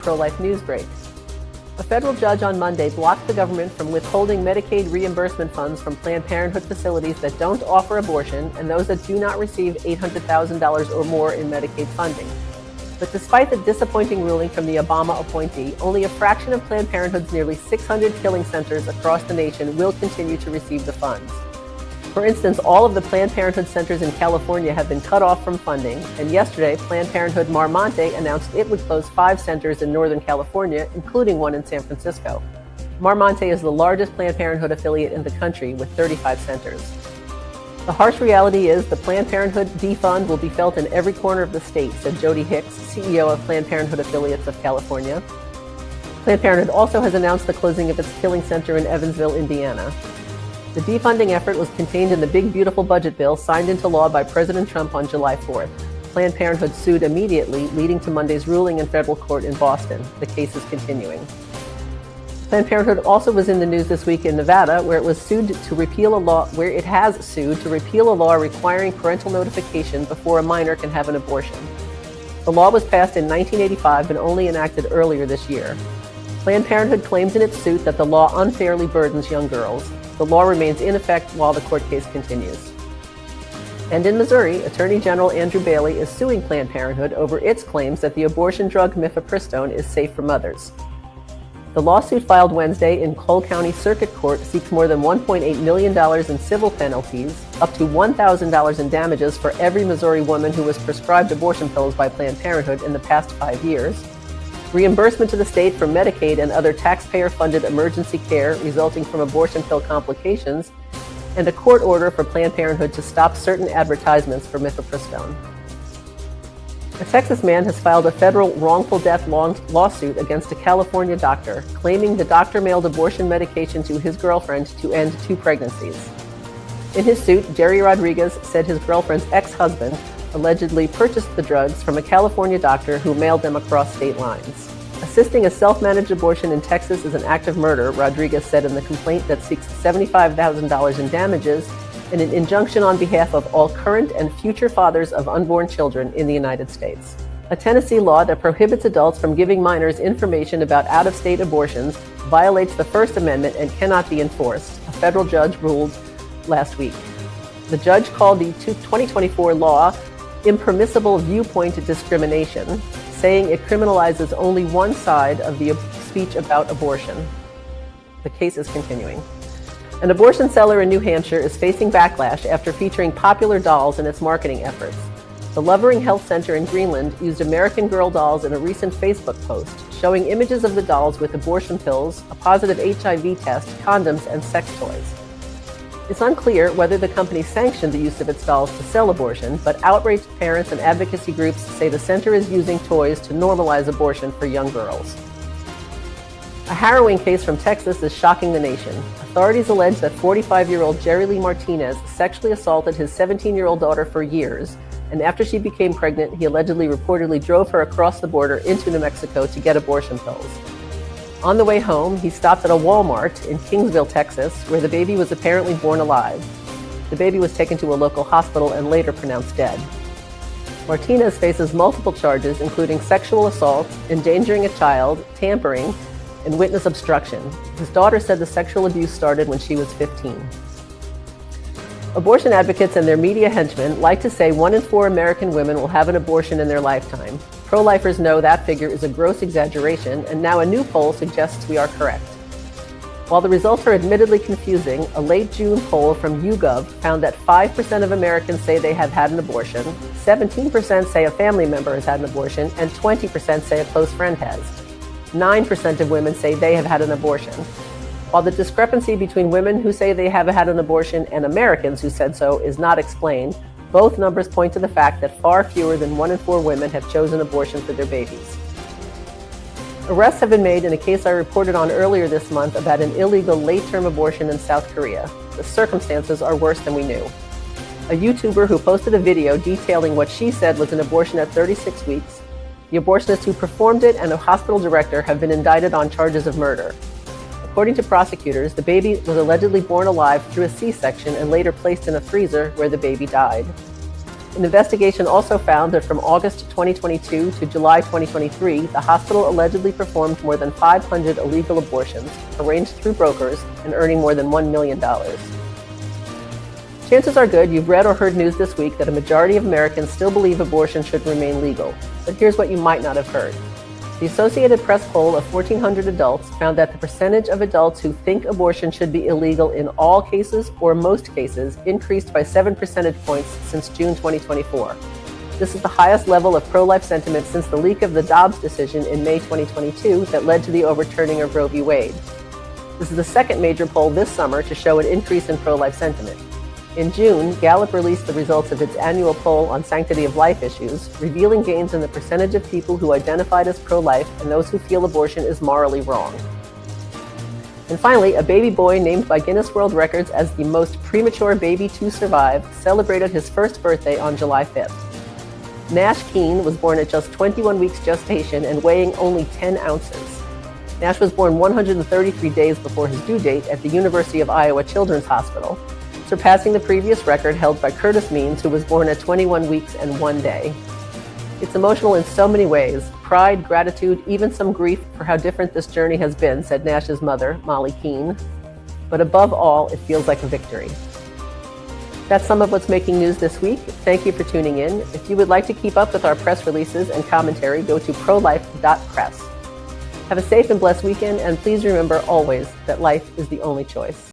Prolife NewsBreak. A federal judge on Monday blocked the government from withholding Medicaid reimbursement funds from Planned Parenthood facilities that don't offer abortion and those that do not receive $800,000 or more in Medicaid funding. But despite the disappointing ruling from the Obama appointee, only a fraction of Planned Parenthood's nearly 600 killing centers across the nation will continue to receive the funds. For instance, all of the Planned Parenthood centers in California have been cut off from funding, and yesterday, Planned Parenthood Mar Monte announced it would close 5 centers in Northern California, including one in San Francisco. Mar Monte is the largest Planned Parenthood affiliate in the country, with 35 centers. The harsh reality is the Planned Parenthood defund will be felt in every corner of the state, said Jody Hicks, CEO of Planned Parenthood Affiliates of California. Planned Parenthood also has announced the closing of its killing center in Evansville, Indiana. The defunding effort was contained in the big, beautiful budget bill signed into law by President Trump on July 4th. Planned Parenthood sued immediately, leading to Monday's ruling in federal court in Boston. The case is continuing. Planned Parenthood also was in the news this week in Nevada, where it has sued to repeal a law requiring parental notification before a minor can have an abortion. The law was passed in 1985 and only enacted earlier this year. Planned Parenthood claims in its suit that the law unfairly burdens young girls. The law remains in effect while the court case continues. And in Missouri, Attorney General Andrew Bailey is suing Planned Parenthood over its claims that the abortion drug mifepristone is safe for mothers. The lawsuit filed Wednesday in Cole County Circuit Court seeks more than $1.8 million in civil penalties, up to $1,000 in damages for every Missouri woman who was prescribed abortion pills by Planned Parenthood in the past 5 years, reimbursement to the state for Medicaid and other taxpayer-funded emergency care resulting from abortion pill complications, and a court order for Planned Parenthood to stop certain advertisements for mifepristone. A Texas man has filed a federal wrongful death lawsuit against a California doctor, claiming the doctor mailed abortion medication to his girlfriend to end 2 pregnancies. In his suit, Jerry Rodriguez said his girlfriend's ex-husband allegedly purchased the drugs from a California doctor who mailed them across state lines. Assisting a self-managed abortion in Texas is an act of murder, Rodriguez said in the complaint that seeks $75,000 in damages and an injunction on behalf of all current and future fathers of unborn children in the United States. A Tennessee law that prohibits adults from giving minors information about out-of-state abortions violates the First Amendment and cannot be enforced, a federal judge ruled last week. The judge called the 2024 law impermissible viewpoint discrimination, saying it criminalizes only one side of the speech about abortion. The case is continuing. An abortion seller in New Hampshire is facing backlash after featuring popular dolls in its marketing efforts. The Lovering Health Center in Greenland used American Girl dolls in a recent Facebook post, showing images of the dolls with abortion pills, a positive HIV test, condoms, and sex toys. It's unclear whether the company sanctioned the use of its dolls to sell abortion, but outraged parents and advocacy groups say the center is using toys to normalize abortion for young girls. A harrowing case from Texas is shocking the nation. Authorities allege that 45-year-old Jerry Lee Martinez sexually assaulted his 17-year-old daughter for years, and after she became pregnant, he allegedly reportedly drove her across the border into New Mexico to get abortion pills. On the way home, he stopped at a Walmart in Kingsville, Texas, where the baby was apparently born alive. The baby was taken to a local hospital and later pronounced dead. Martinez faces multiple charges, including sexual assault, endangering a child, tampering, and witness obstruction. His daughter said the sexual abuse started when she was 15. Abortion advocates and their media henchmen like to say 1 in 4 American women will have an abortion in their lifetime. Pro-lifers know that figure is a gross exaggeration, and now a new poll suggests we are correct. While the results are admittedly confusing, a late June poll from YouGov found that 5% of Americans say they have had an abortion, 17% say a family member has had an abortion, and 20% say a close friend has. 9% of women say they have had an abortion. While the discrepancy between women who say they have had an abortion and Americans who said so is not explained, both numbers point to the fact that far fewer than 1 in 4 women have chosen abortion for their babies. Arrests have been made in a case I reported on earlier this month about an illegal late-term abortion in South Korea. The circumstances are worse than we knew. A YouTuber who posted a video detailing what she said was an abortion at 36 weeks, the abortionist who performed it and a hospital director have been indicted on charges of murder. According to prosecutors, the baby was allegedly born alive through a C-section and later placed in a freezer where the baby died. An investigation also found that from August 2022 to July 2023, the hospital allegedly performed more than 500 illegal abortions, arranged through brokers, and earning more than $1 million. Chances are good you've read or heard news this week that a majority of Americans still believe abortion should remain legal. But here's what you might not have heard. The Associated Press poll of 1,400 adults found that the percentage of adults who think abortion should be illegal in all cases or most cases increased by 7 percentage points since June 2024. This is the highest level of pro-life sentiment since the leak of the Dobbs decision in May 2022 that led to the overturning of Roe v. Wade. This is the second major poll this summer to show an increase in pro-life sentiment. In June, Gallup released the results of its annual poll on sanctity of life issues, revealing gains in the percentage of people who identified as pro-life and those who feel abortion is morally wrong. And finally, a baby boy named by Guinness World Records as the most premature baby to survive celebrated his first birthday on July 5th. Nash Keene was born at just 21 weeks gestation and weighing only 10 ounces. Nash was born 133 days before his due date at the University of Iowa Children's Hospital, surpassing the previous record held by Curtis Means, who was born at 21 weeks and 1 day. It's emotional in so many ways: pride, gratitude, even some grief for how different this journey has been, said Nash's mother, Molly Keene. But above all, it feels like a victory. That's some of what's making news this week. Thank you for tuning in. If you would like to keep up with our press releases and commentary, go to prolife.press. Have a safe and blessed weekend, and please remember always that life is the only choice.